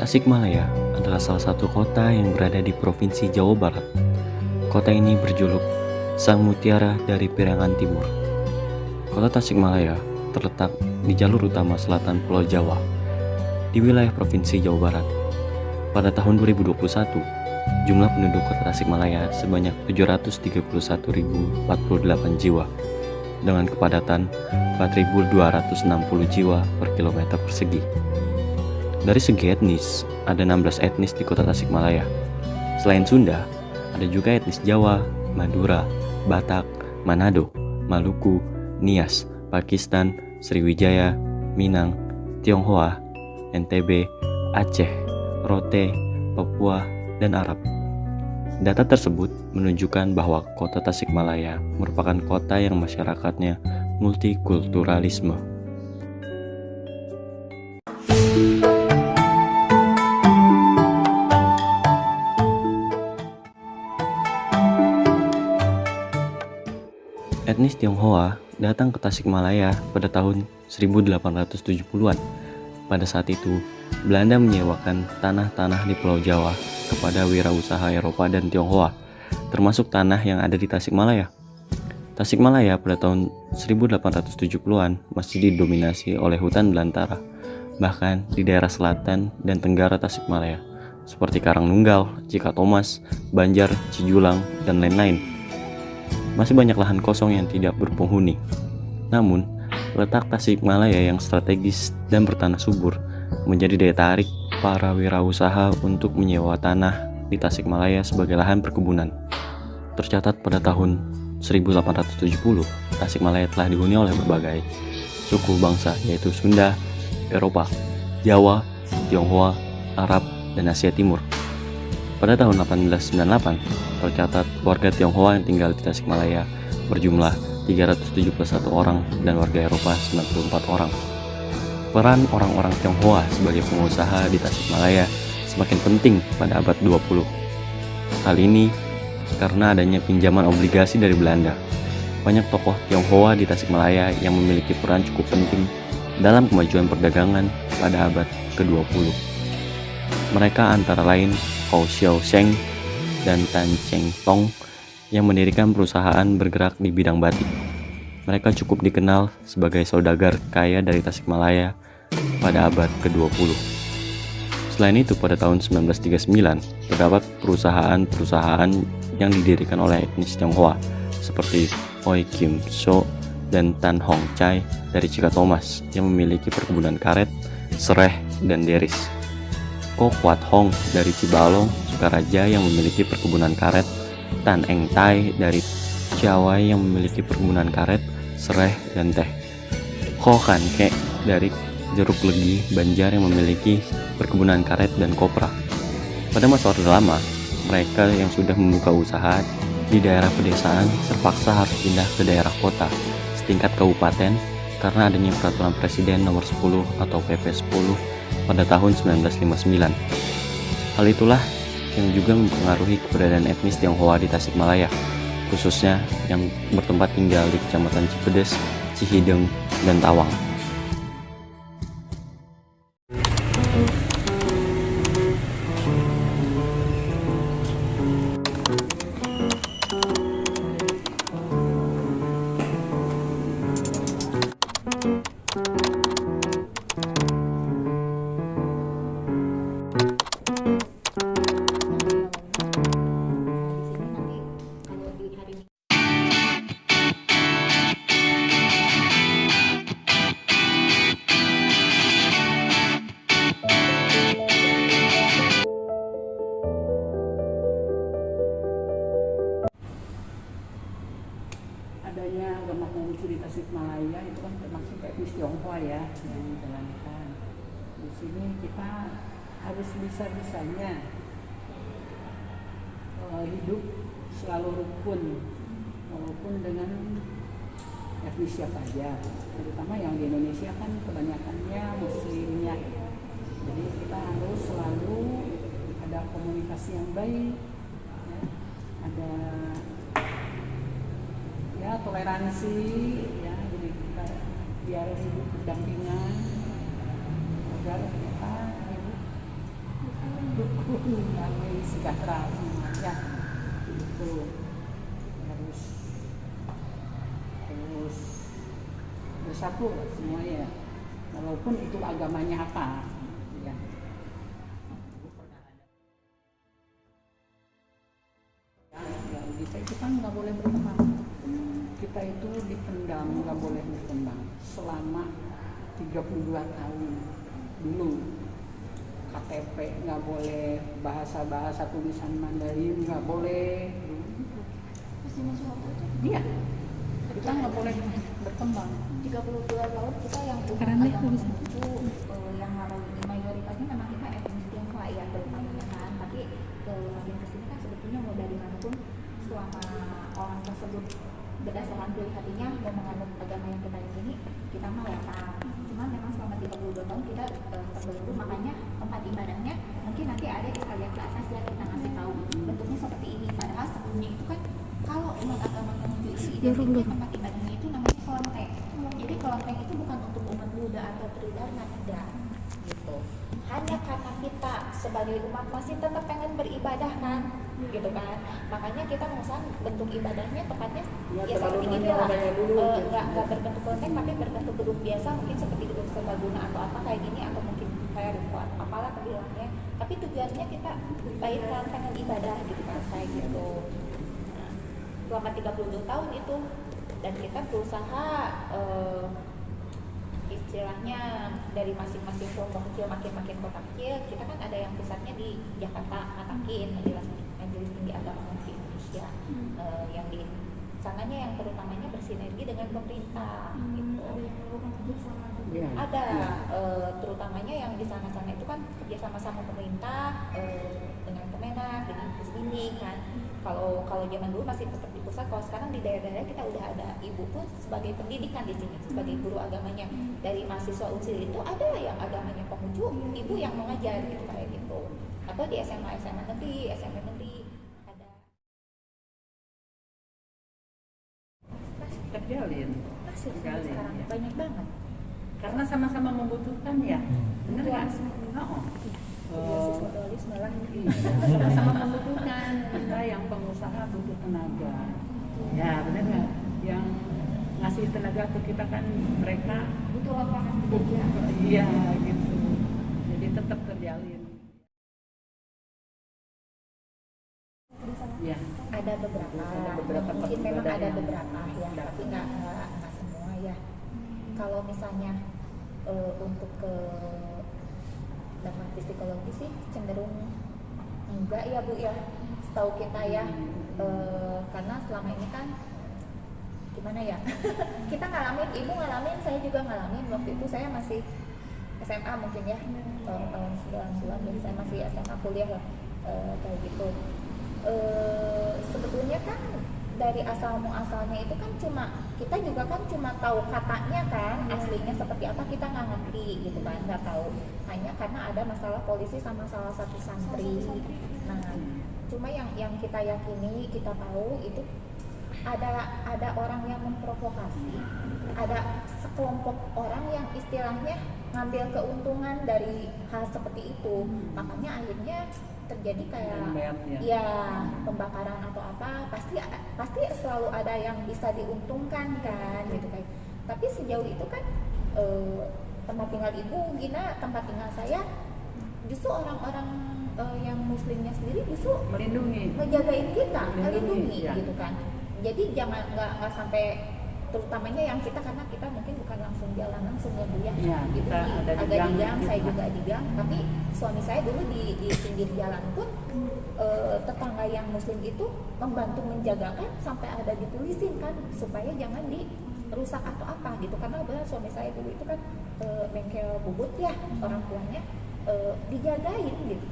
Tasikmalaya adalah salah satu kota yang berada di Provinsi Jawa Barat. Kota ini berjuluk Sang Mutiara dari Pirangan Timur. Kota Tasikmalaya terletak di jalur utama selatan Pulau Jawa, di wilayah Provinsi Jawa Barat. Pada tahun 2021, jumlah penduduk kota Tasikmalaya sebanyak 731.048 jiwa, dengan kepadatan 4.260 jiwa per kilometer persegi. Dari segi etnis, ada 16 etnis di kota Tasikmalaya. Selain Sunda, ada juga etnis Jawa, Madura, Batak, Manado, Maluku, Nias, Pakistan, Sriwijaya, Minang, Tionghoa, NTB, Aceh, Rote, Papua, dan Arab. Data tersebut menunjukkan bahwa kota Tasikmalaya merupakan kota yang masyarakatnya multikulturalisme. Etnis Tionghoa datang ke Tasikmalaya pada tahun 1870-an. Pada saat itu, Belanda menyewakan tanah-tanah di Pulau Jawa kepada wirausaha Eropa dan Tionghoa, termasuk tanah yang ada di Tasikmalaya. Tasikmalaya pada tahun 1870-an masih didominasi oleh hutan belantara, bahkan di daerah selatan dan tenggara Tasikmalaya, seperti Karangnunggal, Cikatomas, Banjar, Cijulang, dan lain-lain. Masih banyak lahan kosong yang tidak berpenghuni. Namun, letak Tasikmalaya yang strategis dan bertanah subur menjadi daya tarik para wirausaha untuk menyewa tanah di Tasikmalaya sebagai lahan perkebunan. Tercatat pada tahun 1870, Tasikmalaya telah dihuni oleh berbagai suku bangsa, yaitu Sunda, Eropa, Jawa, Tionghoa, Arab, dan Asia Timur. Pada tahun 1898, tercatat warga Tionghoa yang tinggal di Tasikmalaya berjumlah 371 orang dan warga Eropa 94 orang. Peran orang-orang Tionghoa sebagai pengusaha di Tasikmalaya semakin penting pada abad 20. Hal ini karena adanya pinjaman obligasi dari Belanda. Banyak tokoh Tionghoa di Tasikmalaya yang memiliki peran cukup penting dalam kemajuan perdagangan pada abad ke-20. Mereka antara lain Hou Xiaosheng dan Tan Cheng Tong yang mendirikan perusahaan bergerak di bidang batik. Mereka cukup dikenal sebagai saudagar kaya dari Tasikmalaya pada abad ke-20. Selain itu, pada tahun 1939 terdapat perusahaan-perusahaan yang didirikan oleh etnis Tionghoa seperti Oi Kim So dan Tan Hong Chai dari Cikatomas yang memiliki perkebunan karet, sereh, dan deris. Ko Kwat Hong dari Cibalong, Sukaraja yang memiliki perkebunan karet, Tan Eng Tai dari Ciawai yang memiliki perkebunan karet, sereh, dan teh. Ko Kan Ke dari Jeruk Legi, Banjar yang memiliki perkebunan karet dan kopra. Pada masa Orde Lama, mereka yang sudah membuka usaha di daerah pedesaan terpaksa harus pindah ke daerah kota setingkat kabupaten karena adanya peraturan Presiden nomor 10 atau PP 10 pada tahun 1959. Hal itulah yang juga mempengaruhi keberadaan etnis Tionghoa di Tasikmalaya, khususnya yang bertempat tinggal di Kecamatan Cipedes, Cihideng, dan Tawang. Adanya agama Konghucu di Tasikmalaya itu kan termasuk etnis Tionghoa ya yang dijalankan. Di sini kita harus bisa-bisanya hidup selalu rukun, walaupun dengan etnis siapa saja. Terutama yang di Indonesia kan kebanyakannya Muslimnya. Jadi kita harus selalu ada komunikasi yang baik, ya, ada toleransi, ya, jadi kita biar hidup berdampingan agar kita hidup rukun, damai, sejahtera semuanya. Itu harus bersatu semuanya, walaupun itu agamanya apa. Ya. Ya, kita nggak boleh berkembang. Kita itu dipendam, nggak boleh berkembang selama 32 tahun dulu. KTP nggak boleh, bahasa tulisan Mandarin nggak boleh. Iya, kita nggak boleh berkembang. 32 tahun kita yang Karena agama itu yang mayoritasnya memang kita etnis Tionghoa ya terutamanya kan, tapi makin kesini kan sebetulnya mau dari manapun selama orang tersebut berdasarkan pilihan hatinya mau menganut agama yang kita yakini, kita mau welcome. Cuman memang selama 32 tahun kita terbelenggu, makanya tempat ibadahnya mungkin nanti ada kita lihat ke atas ya, kita ngasih tahu bentuknya seperti ini. Padahal sebelumnya itu kan kalau umat agama menuju itu identiknya tempat ibadahnya itu namanya kelenteng. Jadi kelenteng itu bukan untuk umat Buddha atau Tridharma, tidak gitu. Hanya karena kita sebagai umat masih tetap pengen beribadah kan, gitu kan. Makanya kita mengusahakan bentuk ibadahnya tepatnya ya seperti ini lah, nggak berbentuk kelenteng tapi berbentuk gedung biasa, mungkin seperti gedung serbaguna atau apa kayak gini, atau mungkin kayak ruko apalah kebilangnya. Tapi tujuannya kita baik pengen ibadah gitu kan, kayak gitu. Nah, selama 32 tahun itu dan kita berusaha istilahnya dari masing-masing kelompok kecil makin kota kecil. Kita kan ada yang pusatnya di Jakarta, Matakin, Majelis Tinggi Agama Indonesia, yang di sananya yang terutamanya bersinergi dengan pemerintah gitu. Ada terutamanya yang di sana-sana itu kan kerjasama sama pemerintah, dengan Kemenak, dengan Pusdini kan. Kalau zaman dulu masih tetap di pusat, kalau sekarang di daerah-daerah kita udah ada ibu pun sebagai pendidikan di sini, sebagai guru agamanya. Dari mahasiswa unsur itu ada yang agamanya Konghucu, ibu yang mengajar gitu kayak gitu. Atau di SMA negeri, SMP negeri ada. Terjalin. Masih sekarang ya. Banyak banget. Karena sama-sama membutuhkan ya. Benar nggak? Simbiosis mutualisme lah. Sama-sama membutuhkan. Kita yang pengusaha butuh tenaga. Ya benar nggak? Yang ngasih tenaga ke kita kan mereka Butuh lapangan kerja. Iya gitu. Jadi tetap terjalin. Ya. Ada beberapa mungkin memang ada beberapa ya, tapi nggak semua ya. Kalau misalnya untuk ke dampak psikologis sih cenderung enggak ya Bu ya, setahu kita ya, karena selama ini kan gimana ya kita ngalamin, ibu ngalamin, saya juga ngalamin. Waktu itu saya masih SMA mungkin ya, tahun 90-an, jadi saya masih SMA kuliah lah, kayak gitu. Sebetulnya kan dari asal muasalnya itu kan kita juga kan cuma tahu katanya kan, aslinya seperti apa kita nggak ngerti gitu kan, nggak tahu, hanya karena ada masalah polisi sama salah satu santri. Nah cuma yang kita yakini, kita tahu itu ada orang yang memprovokasi, ada sekelompok orang yang istilahnya ngambil keuntungan dari hal seperti itu, makanya akhirnya terjadi kayak ya pembakaran atau apa, pasti selalu ada yang bisa diuntungkan kan gitu kan. Tapi sejauh itu kan tempat tinggal ibu Gina, tempat tinggal saya, justru orang-orang yang muslimnya sendiri justru melindungi, ngejagain kita, melindungi ya. Gitu kan. Jadi jangan nggak sampai, terutamanya yang kita, karena kita mungkin bukan langsung jalan langsung ya Bu ya, kita ada agak di gang, saya juga di gang, tapi suami saya dulu di pinggir jalan pun tetangga yang muslim itu membantu menjagakan, sampai ada ditulisin kan supaya jangan dirusak atau apa gitu, karena benar suami saya dulu itu kan bengkel bubut ya, orang tuanya dijagain gitu.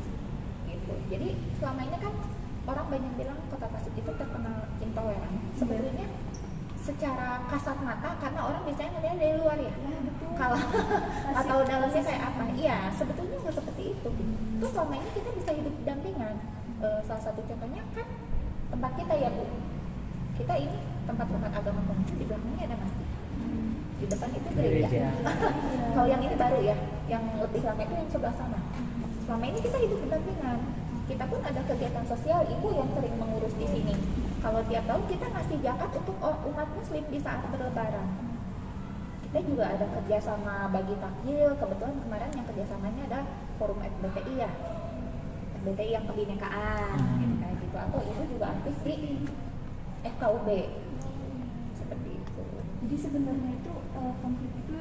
Jadi selama ini kan orang banyak bilang Kota Tasik itu terkenal intoleran. Sebenarnya secara kasat mata, karena orang biasanya ngelihat dari luar ya, kalau atau dalamnya kayak apa, iya sebetulnya nggak seperti itu. Terus selama ini kita bisa hidup berdampingan. Salah satu contohnya kan tempat kita ya Bu, kita ini tempat agama Konghucu, di belakangnya ada masjid, di depan itu gereja. Kalau yang ini baru ya, yang lebih lama itu yang sebelah sana. Selama ini kita hidup berdampingan. Kita pun ada kegiatan sosial, ibu yang sering mengurus di sini. Kalau tiap tahun kita ngasih zakat untuk umat muslim di saat berlebaran. Kita juga ada kerjasama bagi takjil. Kebetulan kemarin yang kerjasamanya ada forum FBTI ya, FBTI yang kebinekaan gitu, kayak gitu. Atau ibu juga aktif di FKUB seperti itu. Jadi sebenarnya itu konflik itu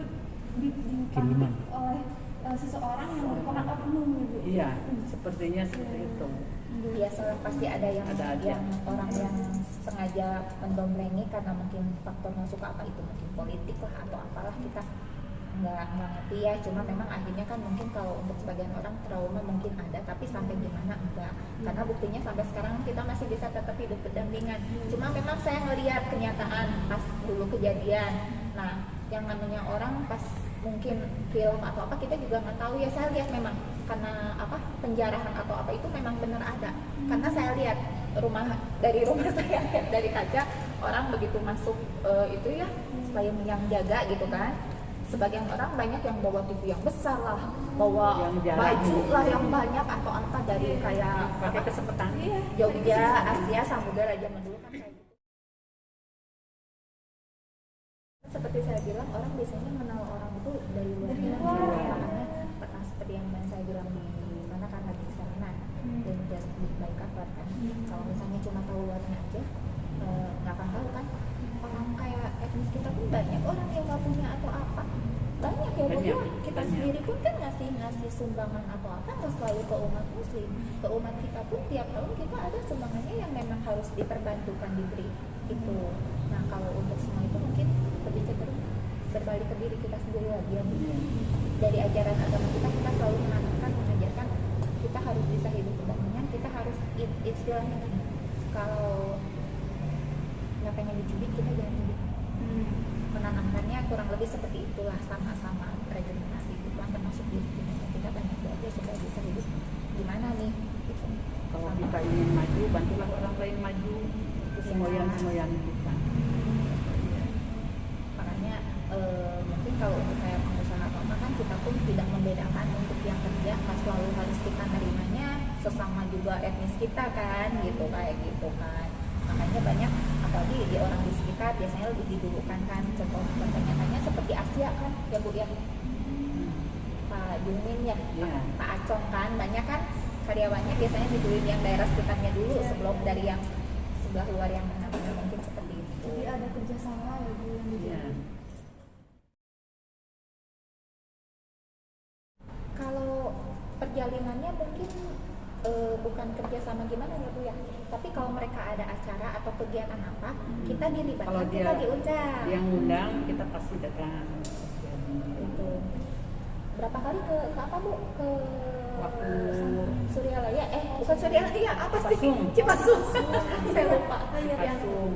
Kiriman. dipantik oleh seseorang yang merupakan oknum gitu. Iya, sepertinya seperti itu. Biasalah pasti ada yang Ada aja. yang orang yang sengaja mendomblengi karena mungkin faktornya suka apa itu, mungkin politik lah atau apalah, kita nggak ngerti ya. Cuma memang akhirnya kan mungkin kalau untuk sebagian orang trauma mungkin ada, tapi sampai gimana enggak, karena buktinya sampai sekarang kita masih bisa tetap hidup berdampingan. Cuma memang saya ngelihat kenyataan pas dulu kejadian. Nah, yang namanya orang pas mungkin film atau apa kita juga nggak tahu ya. Saya lihat memang karena apa penjarahan atau apa itu memang benar ada, karena saya lihat dari rumah saya lihat dari kaca orang begitu masuk itu ya, selain yang jaga gitu kan, sebagian orang banyak yang bawa TV yang besar lah, bawa Yang jalan. baju lah yang banyak atau apa dari kayak Pakai apa, kesempatan. Jogja, Asia, Samudra Raja Mandulu kan kayak gitu. Seperti saya bilang, orang biasanya mengenal orang itu dari luar. Makanya pernah seperti yang saya bilang di sana kan lagi sana dan just by cover kan. Kalau misalnya cuma tahu luarnya aja, nggak akan tahu kan. Orang kayak etnis kita pun banyak orang yang nggak punya atau apa. Banyak ya Bu. Banyak, Kita banyak. sendiri pun kan ngasih sumbangan atau apa nggak selalu ke umat muslim. Ke umat kita pun tiap tahun kita ada sumbangannya yang memang harus diperbantukan, diberi itu. Nah kalau untuk semua itu mungkin lebih cenderung berbalik ke diri kita sendiri lagi ya. Dari ajaran agama kita selalu menanamkan, mengajarkan kita harus bisa hidup berdampingan, kita harus istilahnya gini, kalau nggak pengen dicubit kita jangan cubit. Menanamkannya kurang lebih seperti itulah, sama-sama regenerasi itu kan termasuk diri kita banyak belajar supaya bisa hidup gimana nih gitu. Kalau kita ingin maju, bantulah orang lain maju. Itu semboyan kita. Makanya mungkin kalau untuk kayak pengusaha atau apa kan kita pun tidak membedakan untuk yang kerja nggak selalu harus kita nerimanya sesama juga etnis kita kan gitu, kayak gitu kan. Makanya banyak apalagi di orang di sekitar biasanya lebih didulukan kan, contohnya seperti Asia kan ya Bu ya, Pak Jumin ya, Iya. Pak Acong kan, banyak kan karyawannya biasanya diduluin yang daerah sekitarnya dulu sebelum dari yang sebelah luar yang benar-benar mungkin seperti itu. Jadi ada kerjasama ya Bu yang Iya. dijalin. Kalau perjalinannya mungkin bukan kerjasama gimana ya Bu ya, tapi kalau mereka ada acara atau kegiatan apa kita Kalau dilibatkan, dia kita diundang yang undang, kita pasti datang. gitu. Berapa kali ke apa Bu? Ke Waktu Suryalaya, bukan Suryalaya, apa sih? Cipasung. Cipasung. Saya lupa. Yang Langsung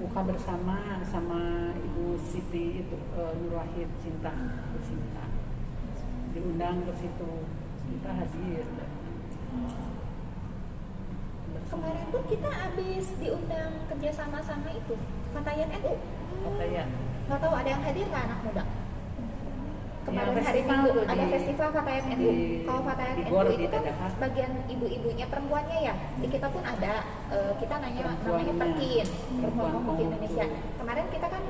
buka bersama sama Ibu Siti itu Nur Wahid Cinta, Bu Cinta. Diundang ke situ, kita hadir. kemarin pun kita habis diundang kerjasama sama itu Fatayat NU. Fatayat. Nggak tahu ada yang hadir nggak anak muda? Kemarin Ya, hari festival Minggu tuh ada di- festival Fatayat NU. Kalau Fatayat di NU Gor, itu di kan Dadahan. bagian ibu-ibunya perempuannya ya. Di kita pun ada, kita namanya Perempuannya. Perkin, Perempuan Perempuan Komuk Komuk Indonesia. tuh. Kemarin kita kan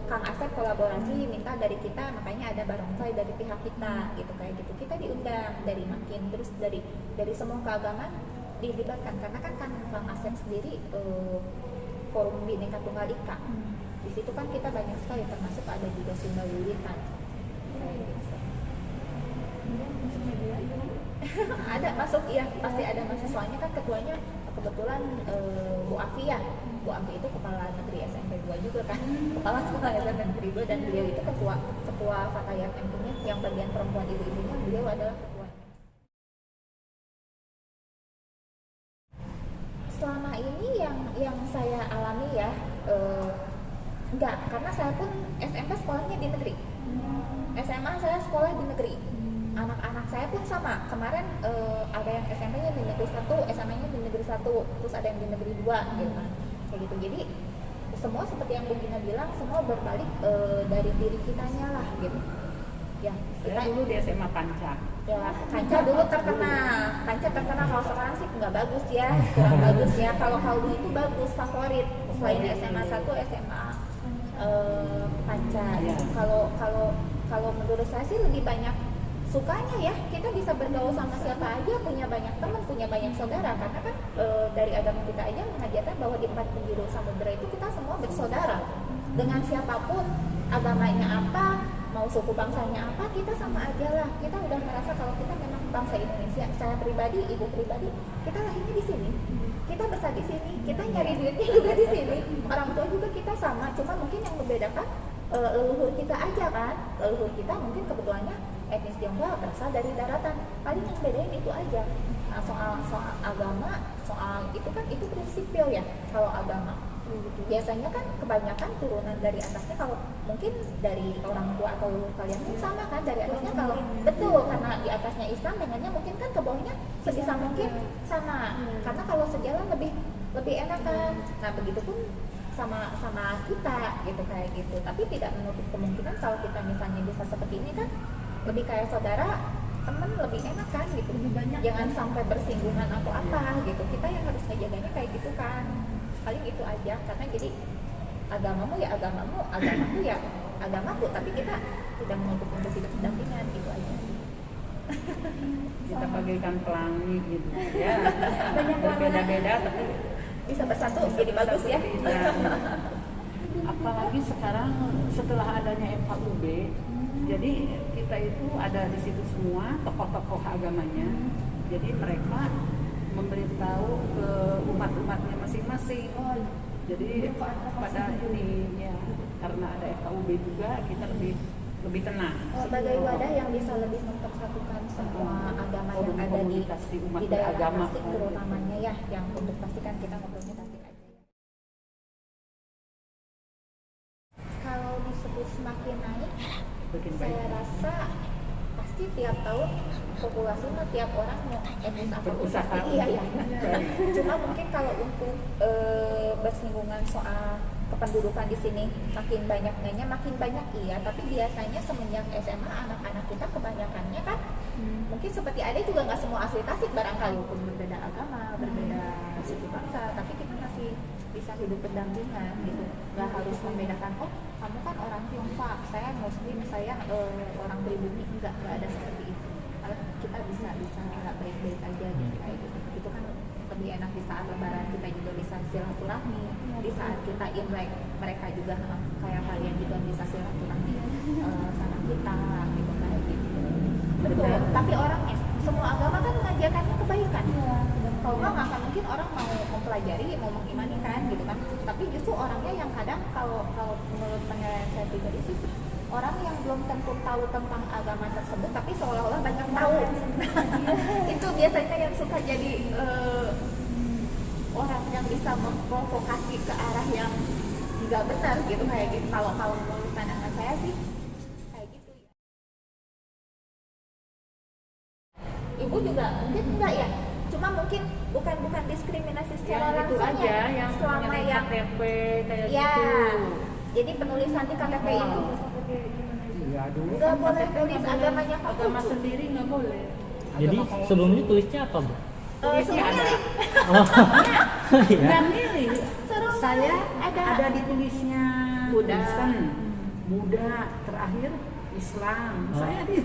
Kang Asep kolaborasi minta dari kita, makanya ada barongsai dari pihak kita gitu kayak gitu. Kita diundang dari Makin, terus dari semua keagamaan dilibatkan karena kan Kang Asep sendiri forum Bhinneka Tunggal Ika. Di situ kan kita banyak sekali, termasuk ada juga Sunda Wiwitan. Kayak gitu. Ada masuk, iya pasti ada masuk, soalnya kan ketuanya kebetulan Bu Afi ya. Bu Afi itu kepala negeri SMP 2 juga kan, kepala sekolah SMP negeri 2, dan beliau itu ketua Fatayat NU-nya yang bagian perempuan ibu-ibunya, beliau adalah ketua. Selama ini yang saya alami ya enggak, karena saya pun SMP sekolahnya di negeri, SMA saya sekolah di negeri, anak-anak saya pun sama. Kemarin ada yang SMP-nya di negeri 1, SMA-nya di negeri 1, terus ada yang di negeri 2 gitu kan, kayak gitu. Jadi semua seperti yang Bu Gina bilang, semua berbalik dari diri kitanya lah gitu. Ya, Saya dulu di SMA Panca. ya Kanca dulu terkenal, kalau sekarang sih nggak bagus ya, kurang bagus ya. Kalau dulu itu bagus, favorit selain SMA 1, SMA Panca. Iya. Kalau menurut saya sih lebih banyak sukanya ya, kita bisa bergaul sama siapa aja, punya banyak teman, punya banyak saudara, karena kan dari agama kita aja mengajarkan bahwa di 4 penjuru samudera itu kita semua bersaudara dengan siapapun, agamanya apa, mau suku bangsanya apa, kita sama aja lah. Kita udah merasa kalau kita memang bangsa Indonesia. Saya pribadi, ibu pribadi, kita lahirnya di sini, kita besar di sini, kita nyari duitnya juga di sini, orang tua juga kita sama, cuma mungkin yang membedakan leluhur kita aja kan. Leluhur kita mungkin kebetulannya etnis Tionghoa berasal dari daratan, paling yang bedain itu aja. Nah, soal agama, soal itu kan itu prinsipil ya. Kalau agama biasanya kan kebanyakan turunan dari atasnya, kalau mungkin dari orang tua atau leluhur kalian pun sama kan dari atasnya. Kalau betul, karena di atasnya Islam, dengannya mungkin kan ke bawahnya sebisa mungkin sama, karena kalau sejalan lebih enak kan. Nah begitu pun sama kita gitu, kayak gitu. Tapi tidak menutup kemungkinan kalau kita misalnya bisa seperti ini kan, lebih kayak saudara, temen, lebih enak kan gitu. Jangan sampai bersinggungan atau apa gitu. Kita yang harus ngejaganya kayak gitu kan. Paling itu aja, karena jadi agamamu ya agamamu, agamaku ya agamaku, tapi kita tidak menutup untuk hidup berdampingan, itu aja sih. Kita bagaikan pelangi gitu ya, berbeda-beda tapi Bisa bersatu jadi bagus ya. Apalagi sekarang setelah adanya FKUB, jadi kita itu ada di situ semua tokoh-tokoh agamanya. Jadi mereka memberitahu ke umat-umatnya masing-masing. Jadi pada ini ya, karena ada FKUB juga kita lebih tenang. Sebagai wadah yang bisa lebih mempersatukan semua agama yang ada Komunikasi umat di daerah beragama. Tasik terutamanya ya, yang untuk pastikan kita ngobrolnya Tasik aja ya. Kalau disebut semakin naik, Makin saya baik. rasa pasti tiap tahun populasi mah tiap orang mau etnis apa Berusaha. pasti iya ya. Cuma mungkin kalau untuk bersinggungan soal kependudukan di sini makin banyaknya makin banyak iya, tapi biasanya semenjak SMA anak-anak kita kebanyakannya kan mungkin seperti ada juga nggak semua asli Tasik barangkali, walaupun berbeda agama, berbeda suku bangsa, tapi kita masih bisa hidup berdampingan gitu. Nggak harus membedakan, oh kamu kan orang Tionghoa, saya Muslim, saya orang pribumi, enggak ada seperti itu. Kalau kita bisa baik-baik aja gitu, kayak gitu. Itu kan lebih enak di saat Lebaran, kita juga bisa silaturahmi. Di saat kita Imlek, mereka juga kayak kalian juga bisa silaturahmi sama kita gitu, kayak gitu. Betul. Tapi orangnya, semua agama kan mengajarkannya kebaikan. Kalau nggak akan mungkin orang mau mempelajari, mau mengimani kan gitu kan. Tapi justru orangnya yang kadang kalau menurut penilaian saya pribadi sih, orang yang belum tentu tahu tentang agama tersebut tapi seolah-olah banyak tahu. Itu biasanya yang suka jadi orang yang bisa memprovokasi ke arah yang nggak benar gitu, kayak gitu. Kalau menurut pandangan saya sih kayak gitu. Ibu juga mungkin enggak ya, cuma mungkin bukan diskriminasi secara Yang itu langsung aja, ya, yang selama mengenai yang KTP kayak ya, gitu. jadi penulisan di KTP itu Iya, dulu nggak kan boleh KTP tulis nggak boleh. agamanya Agama Konghucu. sendiri nggak boleh. Jadi Agama Konghucu. sebelumnya tulisnya apa, Bu? Tulisnya suruh ada. milih. Iya. Nggak milih. Suruh Saya milih, ada ditulisnya Buddha. Kristen, Buddha, terakhir Islam. Oh. Saya di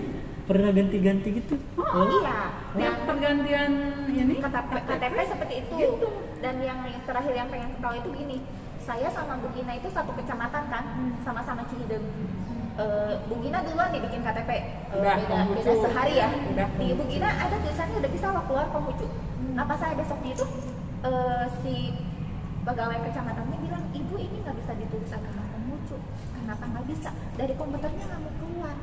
Pernah ganti-ganti gitu? Oh, iya. tiap Dan pergantian ini KTP seperti itu. Gitu. Dan yang terakhir yang pengen tahu itu gini, saya sama Bu Gina itu satu kecamatan kan, sama-sama Cihideng. Bu Gina duluan dibikin KTP, Udah, beda Konghucu. sehari ya. Udah. Di Bu Gina ada tulisannya udah bisa keluar Konghucu. Nah pas saya besoknya itu si pegawai kecamatannya bilang, ibu ini nggak bisa ditulis agama Konghucu. Kenapa nggak bisa? Dari komputernya nggak mau keluar,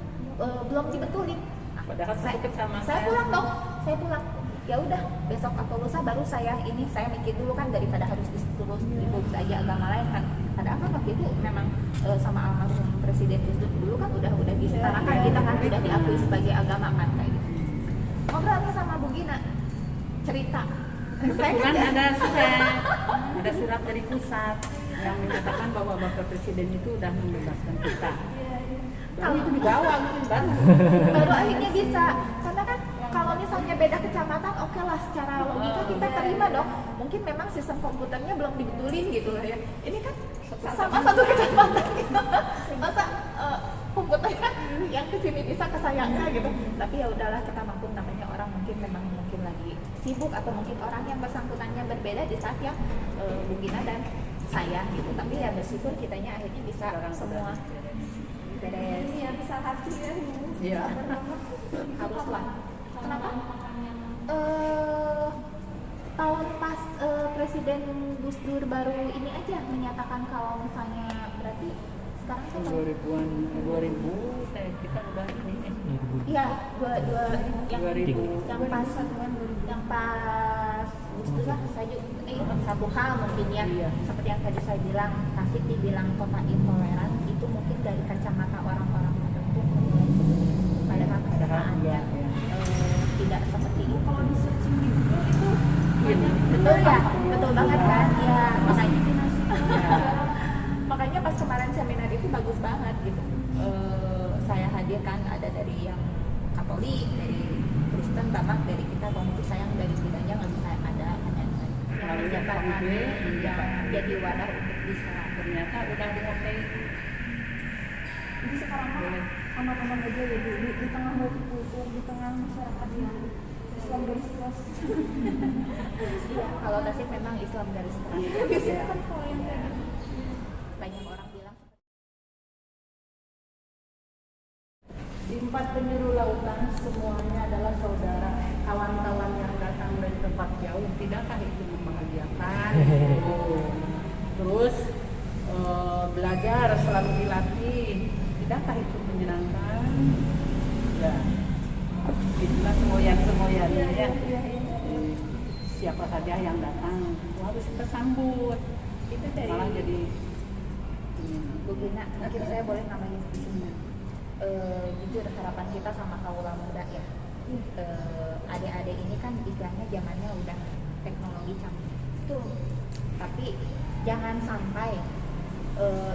belum dibetulin. Nah, Padahal satu kecamatan. saya pulang dong, saya pulang. Ya udah, besok atau lusa baru saya mikir dulu kan, daripada harus ditulis aja agama lain kan. Padahal kan waktu itu memang sama almarhum Presiden Gus Dur dulu kan udah disetarakan, kita kan udah diakui sebagai agama kan, kayak gitu. Ngobrolnya sama Bu Gina, cerita. Kebetulan ada surat dari pusat. yang menyatakan bahwa Bapak Presiden itu udah membebaskan kita. Iya, iya. Lalu itu dibawa gitu kan. Baru akhirnya bisa, karena kan kalau misalnya beda kecamatan, oke lah secara logika kita terima dong. Mungkin memang sistem komputernya belum dibetulin gitu lah ya. Ini kan sama satu kecamatan gitu. Masa komputernya yang kesini bisa ke saya enggak gitu. Tapi ya udahlah, kita maklum, namanya orang mungkin lagi sibuk, atau mungkin orang yang bersangkutannya berbeda di saat yang Bu Gina dan saya gitu. Tapi ya bersyukur kitanya akhirnya bisa semua beres. Ini ya bisa hati ya. Iya. Haruslah. Kenapa? Tahun pas Presiden Gus Dur baru ini aja menyatakan kalau misalnya berarti sekarang kan 2000 kita udah ini iya yang 2000 yang pas Gus Dur lah saya satu hal mungkin ya, Iya. seperti yang tadi saya bilang, Tasik dibilang kota intoleran itu mungkin dari kacamata orang-orang tertentu padahal kenyataannya tidak seperti itu. Kalau di searching di Google itu banyak Betul ya, betul banget kan ya, makanya diskriminasi. makanya pas kemarin seminar itu bagus banget gitu. Saya hadirkan ada dari yang Katolik, dari Kristen, bahkan dari kita komunitas sayang dari bedanya nggak bisa ada yang menjabarkan yang jadi wadah untuk bisa. ternyata udah dioke. Jadi sekarang mah aman-aman aja ya Bu, di tengah hukum, di tengah masyarakat yang Islam garis keras. Iya, kalau Tasik memang Islam garis keras. Biasanya kan kalau yang kayak gitu. Banyak orang bilang Di 4 penjuru lautan semuanya adalah saudara, kawan-kawan yang datang dari tempat jauh. Tidakkah itu membahagiakan? Terus belajar selalu dilatih. Tidakkah itu menyenangkan? Ya, itulah semoyan-semoyannya ya. Siapa saja yang datang harus kita sambut. itu dari Malah jadi Bu Gina, mungkin saya boleh namanya sedikit. Jujur harapan kita sama kaula muda ya, adik-adik ini kan istilahnya zamannya udah teknologi canggih tuh, tapi jangan sampai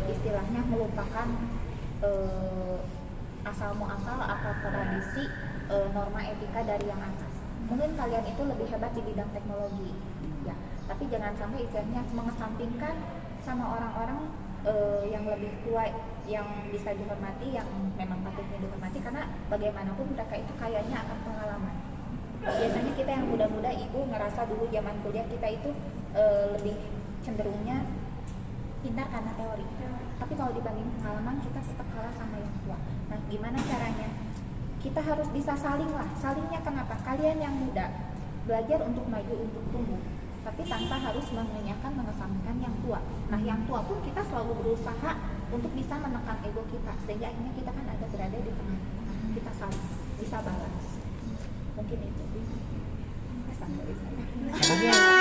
istilahnya melupakan asal muasal atau tradisi, norma etika dari yang atas. Mungkin kalian itu lebih hebat di bidang teknologi ya, tapi jangan sampai istilahnya mengesampingkan sama orang-orang yang lebih tua, yang bisa dihormati, yang memang patutnya dihormati, karena bagaimanapun mereka itu kayaknya akan pengalaman. Biasanya kita yang muda-muda ibu ngerasa dulu zaman kuliah kita itu lebih cenderungnya pintar karena teori, tapi kalau dibanding pengalaman kita tetap kalah sama yang tua. Nah, gimana caranya? Kita harus bisa saling lah. Salingnya kenapa? Kalian yang muda belajar untuk maju, untuk tumbuh, tapi tanpa harus mengesampingkan yang tua. Nah, yang tua pun kita selalu berusaha untuk bisa menekan ego kita, sehingga akhirnya kita kan ada berada di tengah-tengah. Kita saling bisa balance. Mungkin itu pesan dari saya.